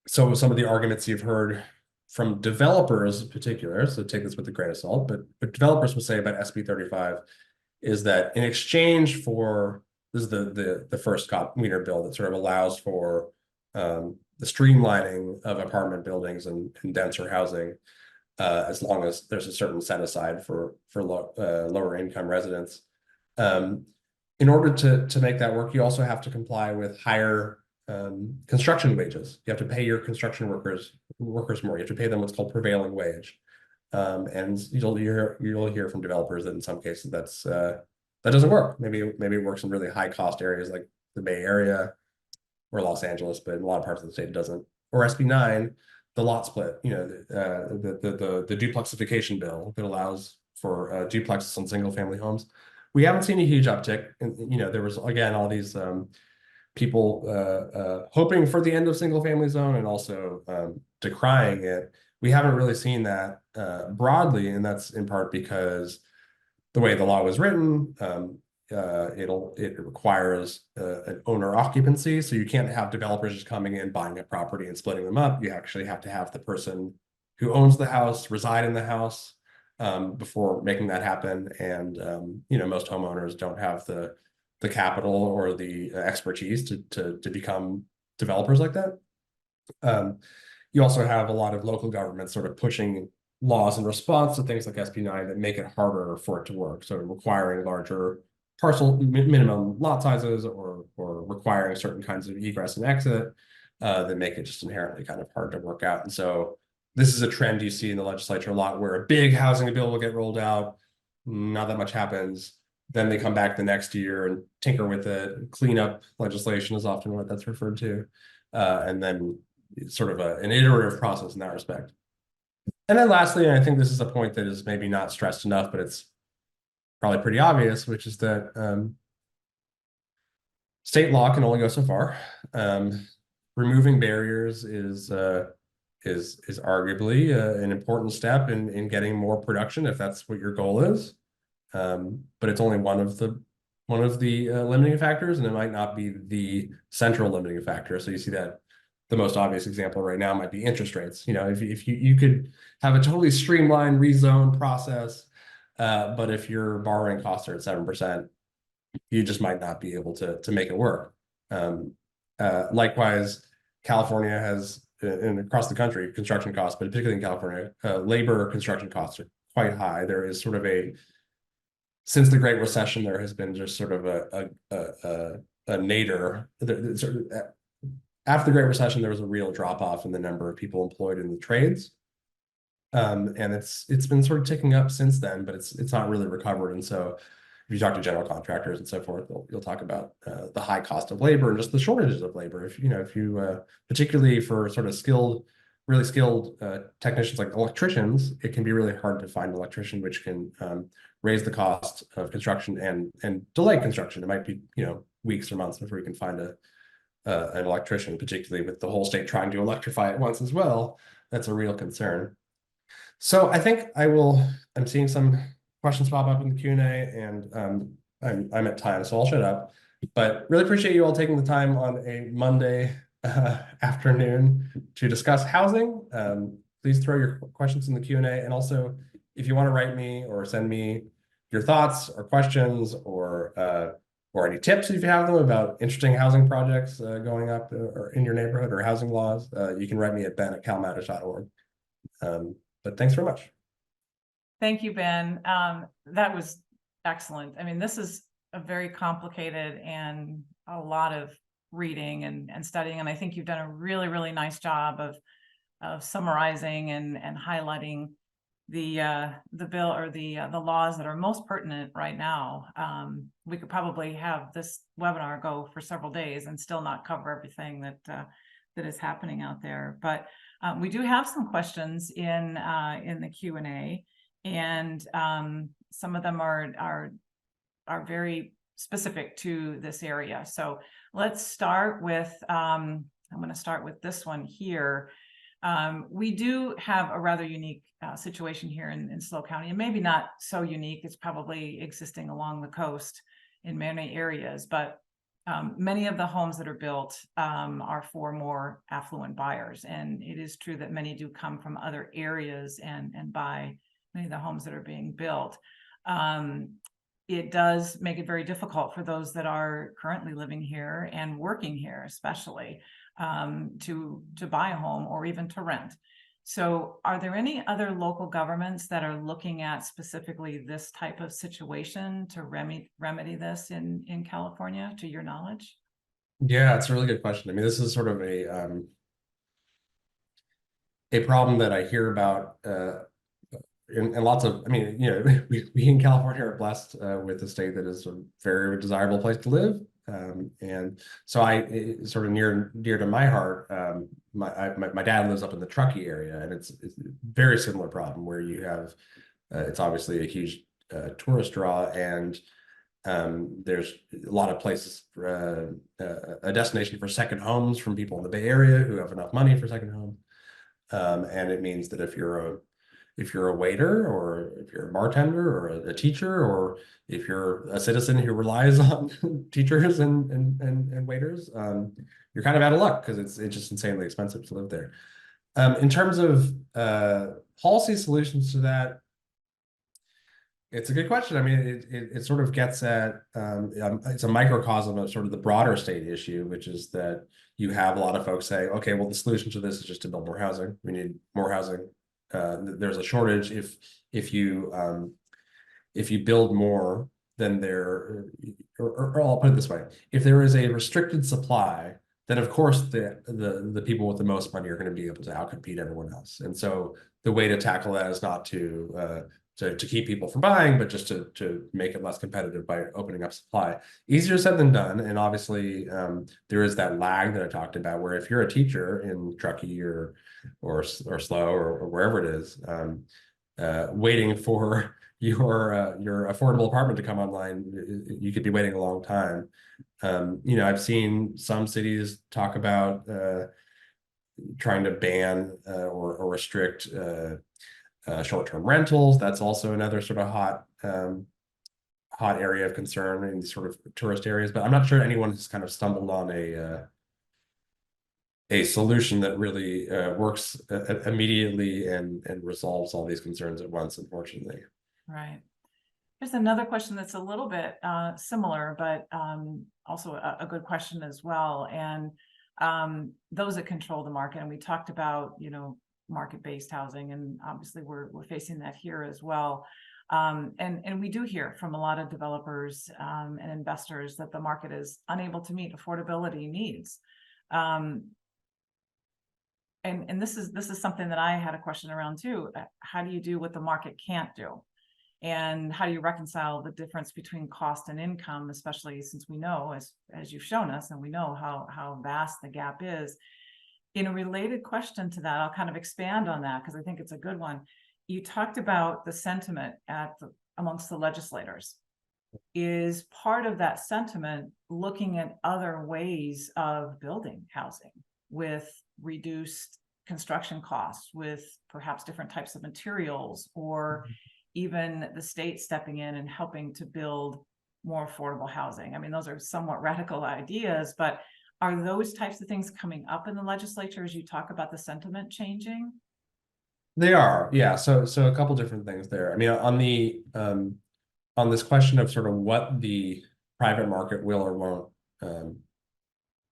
So some of the arguments you've heard from developers in particular, so take this with a grain of salt, but what developers will say about SB 35 is that in exchange for, this is the first Scott Wiener bill that sort of allows for the streamlining of apartment buildings and denser housing, as long as there's a certain set aside for lower income residents. In order to make that work, you also have to comply with higher construction wages. You have to pay your construction workers more. You have to pay them what's called prevailing wage. And you'll hear from developers that in some cases that doesn't work. Maybe it works in really high cost areas like the Bay Area or Los Angeles, but in a lot of parts of the state it doesn't. Or SB 9, the lot split, the duplexification bill that allows for duplexes on single family homes. We haven't seen a huge uptick. And there was again all these people hoping for the end of single family zone and also decrying it. We haven't really seen that broadly, and that's in part because the way the law was written, it requires an owner occupancy. So you can't have developers just coming in, buying a property and splitting them up. You actually have to have the person who owns the house reside in the house before making that happen. And most homeowners don't have the capital or the expertise to become developers like that. You also have a lot of local governments sort of pushing laws in response to things like SB 9 that make it harder for it to work. So requiring larger parcel minimum lot sizes, or requiring certain kinds of egress and exit that make it just inherently kind of hard to work out. And so this is a trend you see in the legislature a lot, where a big housing bill will get rolled out, not that much happens. Then they come back the next year and tinker with it. Cleanup legislation is often what that's referred to. And then it's sort of an iterative process in that respect. And then lastly, and I think this is a point that is maybe not stressed enough, but it's probably pretty obvious, which is that state law can only go so far. Removing barriers is arguably an important step in getting more production, if that's what your goal is. But it's only one of the limiting factors, and it might not be the central limiting factor. So you see that the most obvious example right now might be interest rates. If you could have a totally streamlined rezone process, but if your borrowing costs are at 7%, you just might not be able to make it work. Likewise, California has, and across the country, construction costs, but particularly in California, labor construction costs are quite high. There is sort of since the Great Recession, there has been just sort of a nadir. After the Great Recession, there was a real drop off in the number of people employed in the trades, and it's been sort of ticking up since then, but it's not really recovered. And so, if you talk to general contractors and so forth, you'll talk about the high cost of labor and just the shortages of labor. If you particularly for sort of really skilled technicians like electricians, it can be really hard to find an electrician, which can raise the cost of construction and delay construction. It might be weeks or months before you can find an electrician, particularly with the whole state trying to electrify at once as well. That's a real concern. So I think I'm seeing some questions pop up in the Q&A, and I'm at time, so I'll shut up. But really appreciate you all taking the time on a Monday afternoon to discuss housing. Please throw your questions in the Q&A, and also if you want to write me or send me your thoughts or questions or any tips if you have them about interesting housing projects going up or in your neighborhood, or housing laws, you can write me at ben@calmatters.org. But thanks very much. Thank you, Ben. That was excellent. I mean, this is a very complicated and a lot of reading and studying, and I think you've done a really, really nice job of summarizing and highlighting the bill or the laws that are most pertinent right now. We could probably have this webinar go for several days and still not cover everything that that is happening out there. But we do have some questions in the Q&A, and some of them are very specific to this area. So let's start with I'm going to start with this one here. We do have a rather unique situation here in SLO County, and maybe not so unique. It's probably existing along the coast in many areas, but many of the homes that are built are for more affluent buyers. And it is true that many do come from other areas and buy many of the homes that are being built. It does make it very difficult for those that are currently living here and working here, especially to buy a home or even to rent. So are there any other local governments that are looking at specifically this type of situation to remedy this in California, to your knowledge? Yeah, it's a really good question. I mean, this is sort of a problem that I hear about in lots of, I mean, you know, we in California are blessed with a state that is a very desirable place to live. And so it's sort of near to my heart. My dad lives up in the Truckee area, and it's a very similar problem where you have, it's obviously a huge tourist draw, and there's a lot of places, a destination for second homes from people in the Bay Area who have enough money for second home. And it means that if you're a waiter, or if you're a bartender, or a teacher, or if you're a citizen who relies on teachers and waiters, you're kind of out of luck because it's just insanely expensive to live there. In terms of policy solutions to that, it's a good question. I mean, it sort of gets at it's a microcosm of sort of the broader state issue, which is that you have a lot of folks say, okay, well, the solution to this is just to build more housing. We need more housing. There's a shortage. If you build more than there, or I'll put it this way: if there is a restricted supply, then of course the people with the most money are going to be able to outcompete everyone else. And so the way to tackle that is not to keep people from buying, but just to make it less competitive by opening up supply. Easier said than done. And obviously there is that lag that I talked about, where if you're a teacher in Truckee or SLO or wherever it is, waiting for your affordable apartment to come online, you could be waiting a long time. You know, I've seen some cities talk about trying to ban or restrict short-term rentals. That's also another sort of hot area of concern in these sort of tourist areas. But I'm not sure anyone has kind of stumbled on a solution that really works immediately and resolves all these concerns at once, unfortunately. Right. There's another question that's a little bit similar, but also a good question as well. And those that control the market, and we talked about, you know, market-based housing, and obviously we're facing that here as well. And we do hear from a lot of developers and investors that the market is unable to meet affordability needs. And this is something that I had a question around too. How do you do what the market can't do? And how do you reconcile the difference between cost and income, especially since we know, as you've shown us, and we know how vast the gap is. In a related question to that, I'll kind of expand on that because I think it's a good one. You talked about the sentiment amongst the legislators. Is part of that sentiment looking at other ways of building housing with reduced construction costs, with perhaps different types of materials, or even the state stepping in and helping to build more affordable housing? I mean, those are somewhat radical ideas, but are those types of things coming up in the legislature as you talk about the sentiment changing? They are, yeah. So a couple different things there. I mean, on this question of sort of what the private market will or won't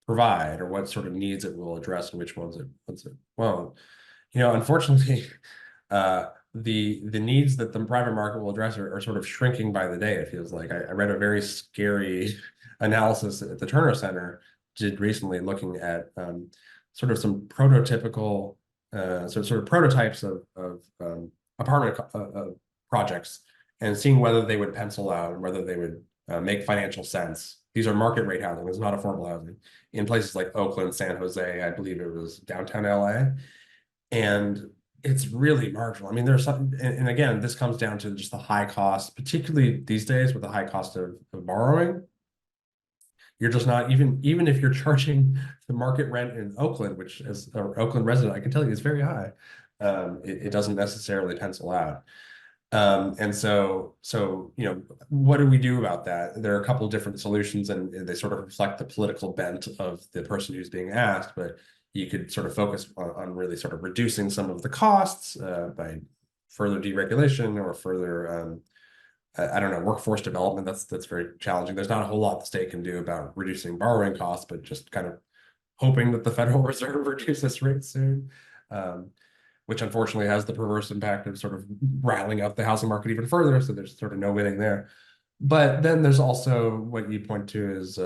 provide, or what sort of needs it will address and which ones it won't. You know, unfortunately, the needs that the private market will address are sort of shrinking by the day. It feels like I read a very scary analysis at the Turner Center did recently, looking at sort of some prototypical sort of prototypes of apartment projects, and seeing whether they would pencil out and whether they would make financial sense. These are market rate housing. It's not affordable housing in places like Oakland, San Jose. I believe it was downtown LA, and it's really marginal. I mean, there's some, and again, this comes down to just the high cost, particularly these days with the high cost of borrowing. You're just not, even if you're charging the market rent in Oakland, which as an Oakland resident, I can tell you is very high. It doesn't necessarily pencil out. And so, what do we do about that? There are a couple of different solutions, and they sort of reflect the political bent of the person who's being asked, but you could sort of focus on really sort of reducing some of the costs by further deregulation or further I don't know, workforce development. That's very challenging. There's not a whole lot the state can do about reducing borrowing costs, but just kind of hoping that the Federal Reserve reduces rates soon, which unfortunately has the perverse impact of sort of riling up the housing market even further. So there's sort of no winning there. But then there's also what you point to is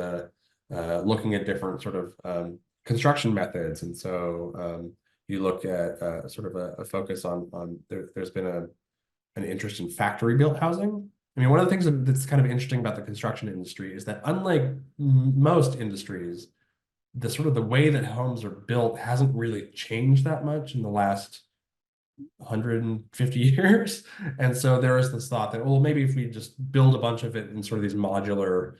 looking at different sort of construction methods. And so you look at sort of a focus on there's been an interest in factory built housing. I mean, one of the things that's kind of interesting about the construction industry is that unlike most industries, the sort of the way that homes are built hasn't really changed that much in the last 150 years. And so there is this thought that, well, maybe if we just build a bunch of it in sort of these modular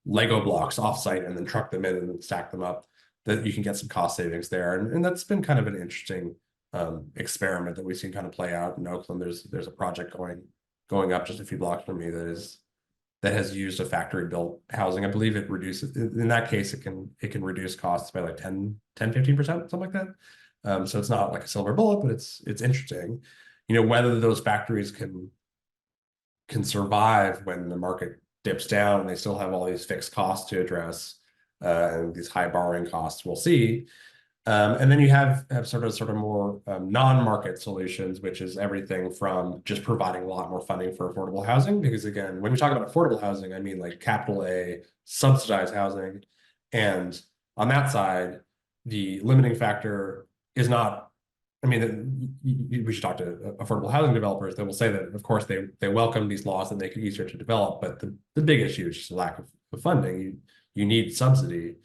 Lego blocks offsite and then truck them in and then stack them up, that you can get some cost savings there. And that's been kind of an interesting experiment that we've seen kind of play out in Oakland. There's a project going up just a few blocks from me that has used a factory built housing. I believe it reduces, in that case, it can reduce costs by like 15%, something like that. So it's not like a silver bullet, but it's interesting, whether those factories can survive when the market dips down and they still have all these fixed costs to address and these high borrowing costs, we'll see. And then you have sort of more non-market solutions, which is everything from just providing a lot more funding for affordable housing. Because again, when we talk about affordable housing, I mean like capital A subsidized housing. And on that side, the limiting factor is not, I mean, we should talk to affordable housing developers. They will say that, of course, they welcome these laws that make it easier to develop. But the big issue is just a lack of funding. You need subsidy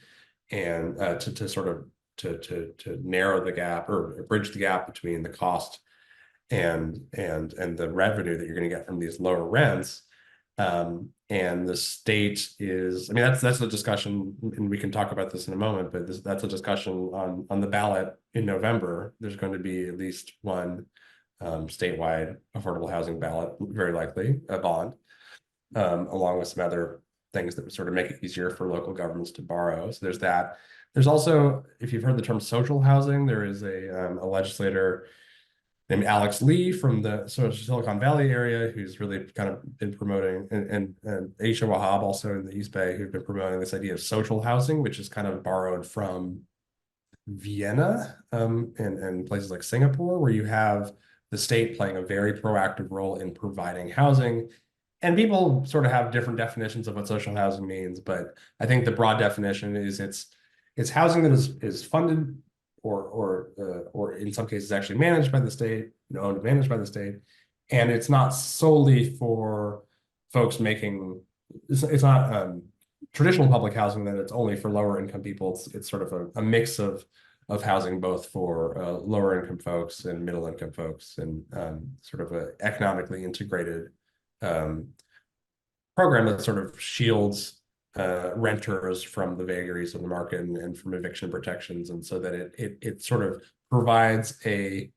and to sort of to narrow the gap or bridge the gap between the cost and the revenue that you're going to get from these lower rents. And the state is, I mean, that's a discussion, and we can talk about this in a moment, but that's a discussion on the ballot in November. There's going to be at least one statewide affordable housing ballot, very likely a bond, along with some other things that would sort of make it easier for local governments to borrow. So there's that. There's also, if you've heard the term social housing, there is a legislator named Alex Lee from the Silicon Valley area who's really kind of been promoting, and Aisha Wahab also in the East Bay, who've been promoting this idea of social housing, which is kind of borrowed from Vienna and places like Singapore, where you have the state playing a very proactive role in providing housing. And people sort of have different definitions of what social housing means, but I think the broad definition is it's housing that is funded or in some cases actually managed by the state, owned and managed by the state, and it's not solely for folks making. It's not traditional public housing that it's only for lower income people. It's sort of a mix of housing both for lower income folks and middle income folks, and sort of a economically integrated program that sort of shields renters from the vagaries of the market and from eviction protections, and so that it sort of provides a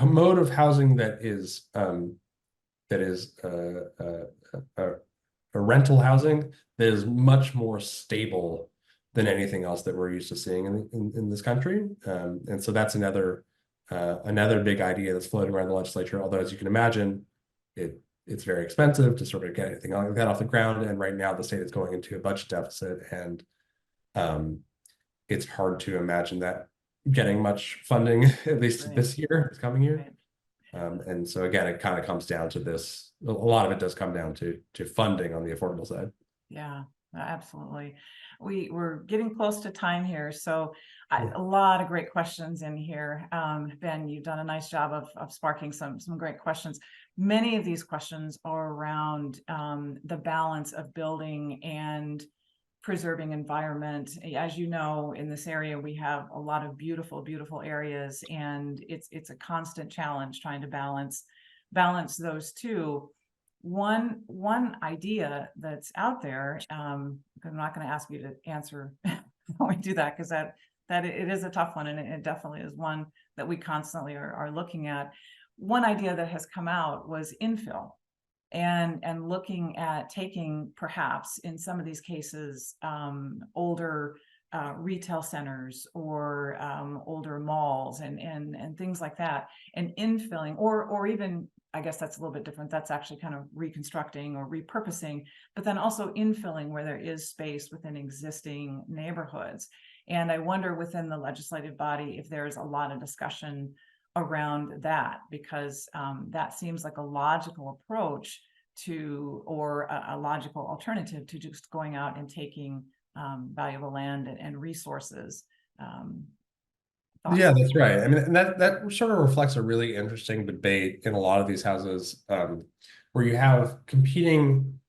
mode of housing that is a rental housing that is much more stable than anything else that we're used to seeing in this country. And so that's another big idea that's floating around the legislature, although as you can imagine, it's very expensive to sort of get anything like that off the ground. And right now the state is going into a budget deficit, and it's hard to imagine that getting much funding, at least this year, this coming year. And so again, it kind of comes down to this. A lot of it does come down to funding on the affordable side. Yeah. Absolutely. We're getting close to time here, so Yeah. a lot of great questions in here. Ben, you've done a nice job of sparking some great questions. Many of these questions are around the balance of building and preserving environment. As you know, in this area, we have a lot of beautiful, beautiful areas, and it's a constant challenge trying to balance those two. One idea that's out there, I'm not going to ask you to answer when we do that, because that it is a tough one, and it definitely is one that we constantly are looking at. One idea that has come out was infill, and looking at taking, perhaps in some of these cases, older retail centers or older malls and things like that, and infilling, or even, I guess that's a little bit different. That's actually kind of reconstructing or repurposing, but then also infilling where there is space within existing neighborhoods. And I wonder within the legislative body if there's a lot of discussion around that, because that seems like a logical approach to, or a logical alternative to just going out and taking valuable land and resources. Yeah, that's right. I mean, and that sort of reflects a really interesting debate in a lot of these houses, where you have competing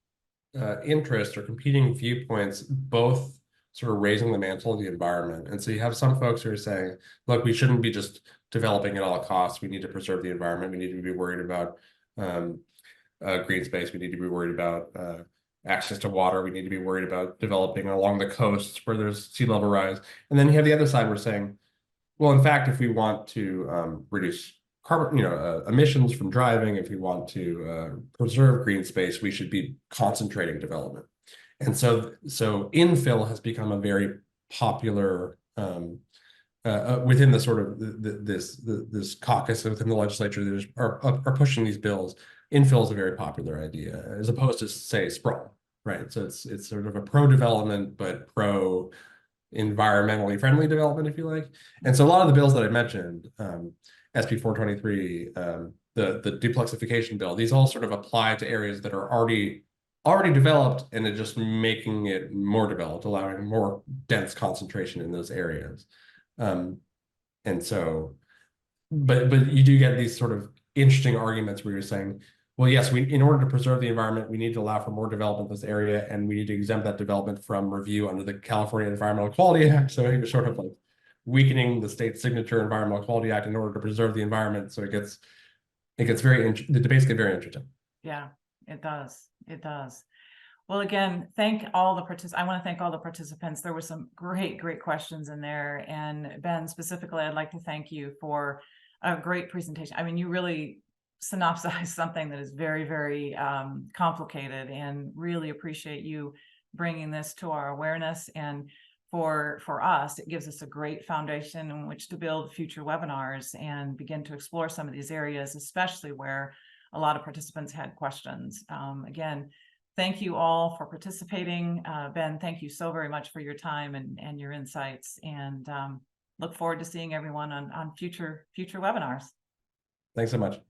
interests or competing viewpoints, both sort of raising the mantle of the environment. And so you have some folks who are saying, look, we shouldn't be just developing at all costs. We need to preserve the environment. We need to be worried about green space. We need to be worried about access to water. We need to be worried about developing along the coasts where there's sea level rise. And then you have the other side, we're saying, well, in fact, if we want to reduce carbon, emissions from driving, if we want to preserve green space, we should be concentrating development. And so infill has become a very popular within the sort of this caucus within the legislature that are pushing these bills. Infill is a very popular idea, as opposed to, say, sprawl, right? So it's sort of a pro-development but pro environmentally friendly development, if you like. And so a lot of the bills that I mentioned, SB 423, the duplexification bill, these all sort of apply to areas that are already developed, and it just making it more developed, allowing more dense concentration in those areas. And so, but you do get these sort of interesting arguments where you're saying, well, yes, in order to preserve the environment, we need to allow for more development in this area, and we need to exempt that development from review under the California Environmental Quality Act. So you're sort of like weakening the state's signature Environmental Quality Act in order to preserve the environment. So it gets the debates get very interesting. Yeah, it does. It does. Well, again, I want to thank all the participants. There were some great questions in there. And Ben, specifically, I'd like to thank you for a great presentation. I mean, you really synopsized something that is very, very complicated, and really appreciate you bringing this to our awareness. And for us, it gives us a great foundation in which to build future webinars and begin to explore some of these areas, especially where a lot of participants had questions. Again, thank you all for participating. Ben, thank you so very much for your time and your insights, and look forward to seeing everyone on future webinars. Thanks so much.